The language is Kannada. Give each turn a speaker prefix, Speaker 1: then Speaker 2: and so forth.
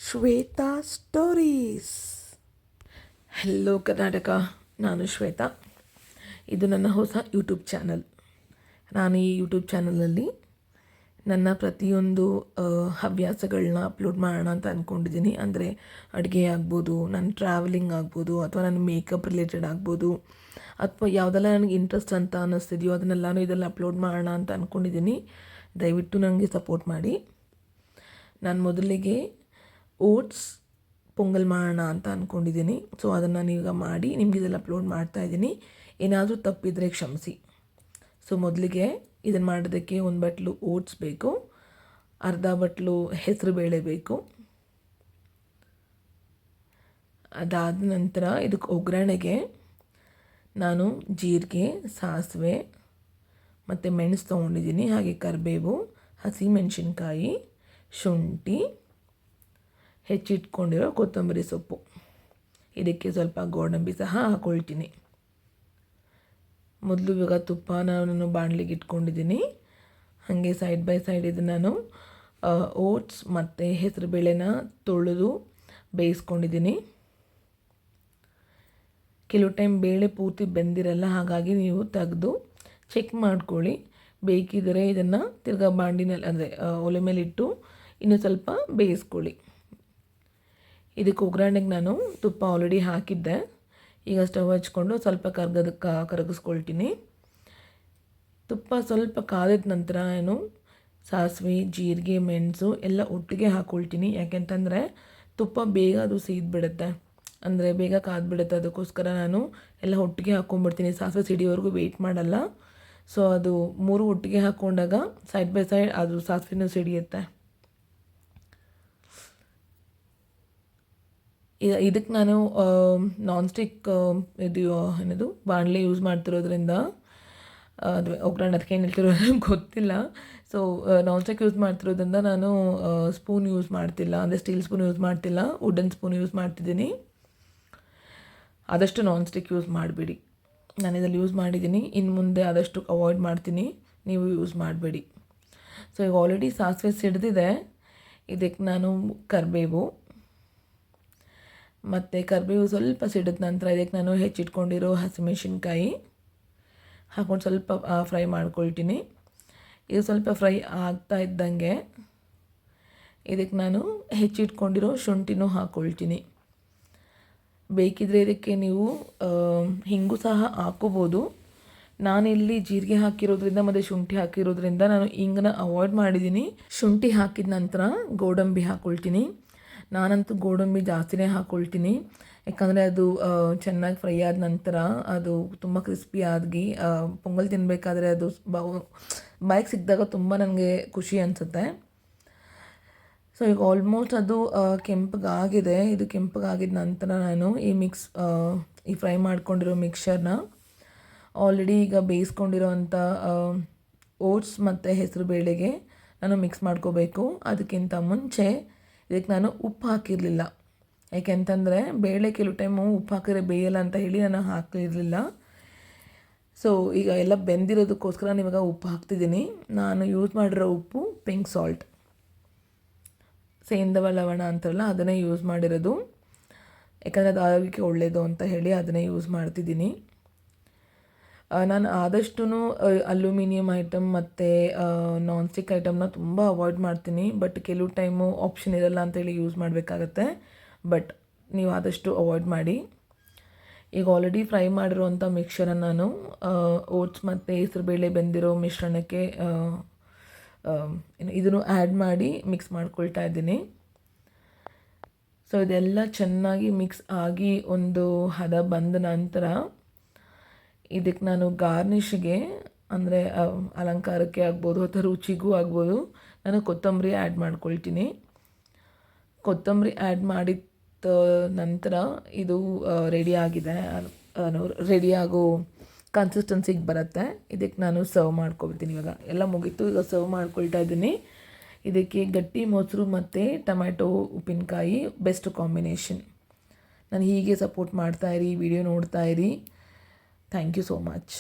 Speaker 1: ಶ್ವೇತಾ ಸ್ಟೋರೀಸ್. ಹೆಲೋ ಕರ್ನಾಟಕ, ನಾನು ಶ್ವೇತಾ. ಇದು ನನ್ನ ಹೊಸ ಯೂಟ್ಯೂಬ್ ಚಾನಲ್. ನಾನು ಈ ಯೂಟ್ಯೂಬ್ ಚಾನಲಲ್ಲಿ ನನ್ನ ಪ್ರತಿಯೊಂದು ಹವ್ಯಾಸಗಳನ್ನ ಅಪ್ಲೋಡ್ ಮಾಡೋಣ ಅಂತ ಅಂದ್ಕೊಂಡಿದ್ದೀನಿ. ಅಂದರೆ ಅಡುಗೆ ಆಗ್ಬೋದು, ನನ್ನ ಟ್ರಾವೆಲಿಂಗ್ ಆಗ್ಬೋದು, ಅಥವಾ ನನ್ನ ಮೇಕಪ್ ರಿಲೇಟೆಡ್ ಆಗ್ಬೋದು, ಅಥವಾ ಯಾವುದೆಲ್ಲ ನನಗೆ ಇಂಟ್ರೆಸ್ಟ್ ಅಂತ ಅನ್ನಿಸ್ತಿದೆಯೋ ಅದನ್ನೆಲ್ಲನೂ ಇದೆಲ್ಲ ಅಪ್ಲೋಡ್ ಮಾಡೋಣ ಅಂತ ಅಂದ್ಕೊಂಡಿದ್ದೀನಿ. ದಯವಿಟ್ಟು ನನಗೆ ಸಪೋರ್ಟ್ ಮಾಡಿ. ನಾನು ಮೊದಲಿಗೆ ಓಟ್ಸ್ ಪೊಂಗಲ್ ಮಾಡೋಣ ಅಂತ ಅಂದ್ಕೊಂಡಿದ್ದೀನಿ. ಸೊ ಅದನ್ನು ನೀವೀಗ ಮಾಡಿ ನಿಮಗೆ ಇದೆಲ್ಲ ಅಪ್ಲೋಡ್ ಮಾಡ್ತಾಯಿದ್ದೀನಿ. ಏನಾದರೂ ತಪ್ಪಿದರೆ ಕ್ಷಮಿಸಿ. ಸೊ ಮೊದಲಿಗೆ ಇದನ್ನು ಮಾಡೋದಕ್ಕೆ 1 ಬಟ್ಲು ಓಟ್ಸ್ ಬೇಕು, ಅರ್ಧ ಬಟ್ಲು ಹೆಸರುಬೇಳೆ ಬೇಕು. ಅದಾದ ನಂತರ ಇದಕ್ಕೆ ಒಗ್ಗರಣೆಗೆ ನಾನು ಜೀರಿಗೆ, ಸಾಸಿವೆ ಮತ್ತು ಮೆಣಸು ತೊಗೊಂಡಿದ್ದೀನಿ. ಹಾಗೆ ಕರಿಬೇವು, ಹಸಿಮೆಣಸಿನ್ಕಾಯಿ, ಶುಂಠಿ, ಹೆಚ್ಚಿಟ್ಕೊಂಡಿರೋ ಕೊತ್ತಂಬರಿ ಸೊಪ್ಪು, ಇದಕ್ಕೆ ಸ್ವಲ್ಪ ಗೋಡಂಬಿ ಸಹ ಹಾಕ್ಕೊಳ್ತೀನಿ. ಮೊದಲು ಇವಾಗ ತುಪ್ಪ ನಾನು ಬಾಣಲಿಗೆ ಇಟ್ಕೊಂಡಿದ್ದೀನಿ. ಹಾಗೆ ಸೈಡ್ ಬೈ ಸೈಡ್ ಇದು ನಾನು ಓಟ್ಸ್ ಮತ್ತು ಹೆಸರುಬೇಳೆನ ತೊಳೆದು ಬೇಯಿಸ್ಕೊಂಡಿದ್ದೀನಿ. ಕೆಲವು ಟೈಮ್ ಬೇಳೆ ಪೂರ್ತಿ ಬೆಂದಿರಲ್ಲ, ಹಾಗಾಗಿ ನೀವು ತೆಗೆದು ಚೆಕ್ ಮಾಡ್ಕೊಳ್ಳಿ. ಬೇಕಿದ್ದರೆ ಇದನ್ನು ತಿರ್ಗಾ ಬಾಂಡಿನಲ್ಲಿ ಅಂದರೆ ಒಲೆ ಮೇಲಿಟ್ಟು ಇನ್ನೂ ಸ್ವಲ್ಪ ಬೇಯಿಸ್ಕೊಳ್ಳಿ. ಇದಕ್ಕೆ ಒಗ್ಗರಣೆಗೆ ನಾನು ತುಪ್ಪ ಆಲ್ರೆಡಿ ಹಾಕಿದ್ದೆ. ಈಗ ಸ್ಟವ್ ಹಚ್ಕೊಂಡು ಸ್ವಲ್ಪ ಕರಗಿಸ್ಕೊಳ್ತೀನಿ. ತುಪ್ಪ ಸ್ವಲ್ಪ ಕಾದಿದ ನಂತರ ನಾನು ಸಾಸಿವೆ, ಜೀರಿಗೆ, ಮೆಣಸು ಎಲ್ಲ ಒಟ್ಟಿಗೆ ಹಾಕ್ಕೊಳ್ತೀನಿ. ಯಾಕೆಂತಂದರೆ ತುಪ್ಪ ಬೇಗ ಅದು ಸೀದ್ಬಿಡುತ್ತೆ, ಅಂದರೆ ಬೇಗ ಕಾದ್ಬಿಡುತ್ತೆ. ಅದಕ್ಕೋಸ್ಕರ ನಾನು ಎಲ್ಲ ಒಟ್ಟಿಗೆ ಹಾಕ್ಕೊಂಡ್ಬಿಡ್ತೀನಿ. ಸಾಸಿವೆ ಸಿಡಿಯೋವರೆಗೂ ವೆಯ್ಟ್ ಮಾಡಲ್ಲ. ಸೊ ಅದು 3 ಒಟ್ಟಿಗೆ ಹಾಕ್ಕೊಂಡಾಗ ಸೈಡ್ ಬೈ ಸೈಡ್ ಅದು ಸಾಸಿವೆನೂ ಸಿಡಿಯುತ್ತೆ. ಇದಕ್ಕೆ ನಾನು ನಾನ್ ಸ್ಟಿಕ್ ಏನದು ಬಾಣಲೆ ಯೂಸ್ ಮಾಡ್ತಿರೋದ್ರಿಂದ ಅದು ಒಗ್ಗರಣೆ ಅದಕ್ಕೆ ಏನು ಹೇಳ್ತಿರೋ ಗೊತ್ತಿಲ್ಲ. ಸೊ ನಾನ್ ಸ್ಟಿಕ್ ಯೂಸ್ ಮಾಡ್ತಿರೋದ್ರಿಂದ ನಾನು ಸ್ಪೂನ್ ಯೂಸ್ ಮಾಡ್ತಿಲ್ಲ, ಅಂದರೆ ಸ್ಟೀಲ್ ಸ್ಪೂನ್ ಯೂಸ್ ಮಾಡ್ತಿಲ್ಲ, ವುಡನ್ ಸ್ಪೂನ್ ಯೂಸ್ ಮಾಡ್ತಿದ್ದೀನಿ. ಆದಷ್ಟು ನಾನ್ ಸ್ಟಿಕ್ ಯೂಸ್ ಮಾಡಿಬಿಡಿ. ನಾನು ಇದರಲ್ಲಿ ಯೂಸ್ ಮಾಡಿದ್ದೀನಿ, ಇನ್ನು ಮುಂದೆ ಆದಷ್ಟು ಅವಾಯ್ಡ್ ಮಾಡ್ತೀನಿ, ನೀವು ಯೂಸ್ ಮಾಡಬೇಡಿ. ಸೊ ಈಗ ಆಲ್ರೆಡಿ ಸಾಸಿವೆ ಸಿಡಿದಿದೆ. ಇದಕ್ಕೆ ನಾನು ಕರಿಬೇವು ಮತ್ತು ಕರಿಬೇವು ಸ್ವಲ್ಪ ಸಿಡಿದ ನಂತರ ಇದಕ್ಕೆ ನಾನು ಹೆಚ್ಚಿಟ್ಕೊಂಡಿರೋ ಹಸಿಮೆಣಸಿನ್ಕಾಯಿ ಹಾಕ್ಕೊಂಡು ಸ್ವಲ್ಪ ಫ್ರೈ ಮಾಡ್ಕೊಳ್ತೀನಿ. ಇದು ಸ್ವಲ್ಪ ಫ್ರೈ ಆಗ್ತಾ ಇದ್ದಂಗೆ ಇದಕ್ಕೆ ನಾನು ಹೆಚ್ಚಿಟ್ಕೊಂಡಿರೋ ಶುಂಠಿನೂ ಹಾಕ್ಕೊಳ್ತೀನಿ. ಬೇಕಿದ್ದರೆ ಇದಕ್ಕೆ ನೀವು ಹಿಂಗು ಸಹ ಹಾಕ್ಕೋಬೋದು. ನಾನಿಲ್ಲಿ ಜೀರಿಗೆ ಹಾಕಿರೋದ್ರಿಂದ ಮತ್ತು ಶುಂಠಿ ಹಾಕಿರೋದ್ರಿಂದ ನಾನು ಹಿಂಗನ್ನ ಅವಾಯ್ಡ್ ಮಾಡಿದ್ದೀನಿ. ಶುಂಠಿ ಹಾಕಿದ ನಂತರ ಗೋಡಂಬಿ ಹಾಕ್ಕೊಳ್ತೀನಿ. ನಾನಂತೂ ಗೋಡಂಬಿ ಜಾಸ್ತಿನೇ ಹಾಕ್ಕೊಳ್ತೀನಿ, ಯಾಕಂದರೆ ಅದು ಚೆನ್ನಾಗಿ ಫ್ರೈ ಆದ ನಂತರ ಅದು ತುಂಬ ಕ್ರಿಸ್ಪಿ ಆಗಿ ಪೊಂಗಲ್ ತಿನ್ನಬೇಕಾದ್ರೆ ಅದು ಬಾಯಿಗೆ ಸಿಕ್ಕಿದಾಗ ತುಂಬ ನನಗೆ ಖುಷಿ ಅನಿಸುತ್ತೆ. ಸೊ ಈಗ ಆಲ್ಮೋಸ್ಟ್ ಅದು ಕೆಂಪಗಾಗಿದೆ. ಇದು ಕೆಂಪಗಾಗಿದ ನಂತರ ನಾನು ಈ ಫ್ರೈ ಮಾಡ್ಕೊಂಡಿರೋ ಮಿಕ್ಸರ್ನ ಆಲ್ರೆಡಿ ಈಗ ಬೇಯಿಸ್ಕೊಂಡಿರೋ ಅಂಥ ಓಟ್ಸ್ ಮತ್ತು ಹೆಸರು ಬೇಳೆಗೆ ನಾನು ಮಿಕ್ಸ್ ಮಾಡ್ಕೋಬೇಕು. ಅದಕ್ಕಿಂತ ಮುಂಚೆ ಇದಕ್ಕೆ ನಾನು ಉಪ್ಪು ಹಾಕಿರಲಿಲ್ಲ, ಯಾಕೆಂತಂದರೆ ಬೇಳೆ ಕೆಲವು ಟೈಮು ಉಪ್ಪು ಹಾಕಿದ್ರೆ ಬೇಯಲ್ಲ ಅಂತ ಹೇಳಿ ನಾನು ಹಾಕಿರಲಿಲ್ಲ. ಸೊ ಈಗ ಎಲ್ಲ ಬೆಂದಿರೋದಕ್ಕೋಸ್ಕರ ನಾನು ಇವಾಗ ಉಪ್ಪು ಹಾಕ್ತಿದ್ದೀನಿ. ನಾನು ಯೂಸ್ ಮಾಡಿರೋ ಉಪ್ಪು ಪಿಂಕ್ ಸಾಲ್ಟ್, ಸೇಂಧವ ಲವಣ ಅಂತಾರಲ್ಲ ಅದನ್ನೇ ಯೂಸ್ ಮಾಡಿರೋದು, ಯಾಕಂದರೆ ಅದು ಆರೋಗ್ಯಕ್ಕೆ ಒಳ್ಳೆಯದು ಅಂತ ಹೇಳಿ ಅದನ್ನೇ ಯೂಸ್ ಮಾಡ್ತಿದ್ದೀನಿ. ನಾನು ಆದಷ್ಟು ಅಲ್ಯೂಮಿನಿಯಂ ಐಟಮ್ ಮತ್ತು ನಾನ್ ಸ್ಟಿಕ್ ಐಟಮ್ನ ತುಂಬ ಅವಾಯ್ಡ್ ಮಾಡ್ತೀನಿ. ಬಟ್ ಕೆಲವು ಟೈಮು ಆಪ್ಷನ್ ಇರಲ್ಲ ಅಂತೇಳಿ ಯೂಸ್ ಮಾಡಬೇಕಾಗತ್ತೆ. ಬಟ್ ನೀವು ಆದಷ್ಟು ಅವಾಯ್ಡ್ ಮಾಡಿ. ಈಗ ಆಲ್ರೆಡಿ ಫ್ರೈ ಮಾಡಿರೋವಂಥ ಮಿಕ್ಸರನ್ನು ನಾನು ಓಟ್ಸ್ ಮತ್ತು ಹೆಸರುಬೇಳೆ ಬೆಂದಿರೋ ಮಿಶ್ರಣಕ್ಕೆ ಇದನ್ನು ಆ್ಯಡ್ ಮಾಡಿ ಮಿಕ್ಸ್ ಮಾಡ್ಕೊಳ್ತಾ ಇದ್ದೀನಿ. ಸೊ ಇದೆಲ್ಲ ಚೆನ್ನಾಗಿ ಮಿಕ್ಸ್ ಆಗಿ ಒಂದು ಹದ ಬಂದ ನಂತರ ಇದಕ್ಕೆ ನಾನು ಗಾರ್ನಿಷ್ಗೆ, ಅಂದರೆ ಅಲಂಕಾರಕ್ಕೆ ಆಗ್ಬೋದು ಅಥವಾ ರುಚಿಗೂ ಆಗ್ಬೋದು, ನಾನು ಕೊತ್ತಂಬರಿ ಆ್ಯಡ್ ಮಾಡ್ಕೊಳ್ತೀನಿ. ಕೊತ್ತಂಬರಿ ಆ್ಯಡ್ ಮಾಡಿದ ನಂತರ ಇದು ರೆಡಿಯಾಗೋ ಕನ್ಸಿಸ್ಟೆನ್ಸಿಗೆ ಬರುತ್ತೆ. ಇದಕ್ಕೆ ನಾನು ಸರ್ವ್ ಮಾಡ್ಕೊಳ್ತೀನಿ. ಇವಾಗ ಎಲ್ಲ ಮುಗೀತು, ಈಗ ಸರ್ವ್ ಮಾಡ್ಕೊಳ್ತಾ ಇದ್ದೀನಿ. ಇದಕ್ಕೆ ಗಟ್ಟಿ ಮೊಸರು ಮತ್ತು ಟೊಮ್ಯಾಟೊ ಉಪ್ಪಿನಕಾಯಿ ಬೆಸ್ಟ್ ಕಾಂಬಿನೇಷನ್. ನಾನು ಹೀಗೆ ಸಪೋರ್ಟ್ ಮಾಡ್ತಾಯಿರಿ, ವಿಡಿಯೋ ನೋಡ್ತಾಯಿರಿ. Thank you so much.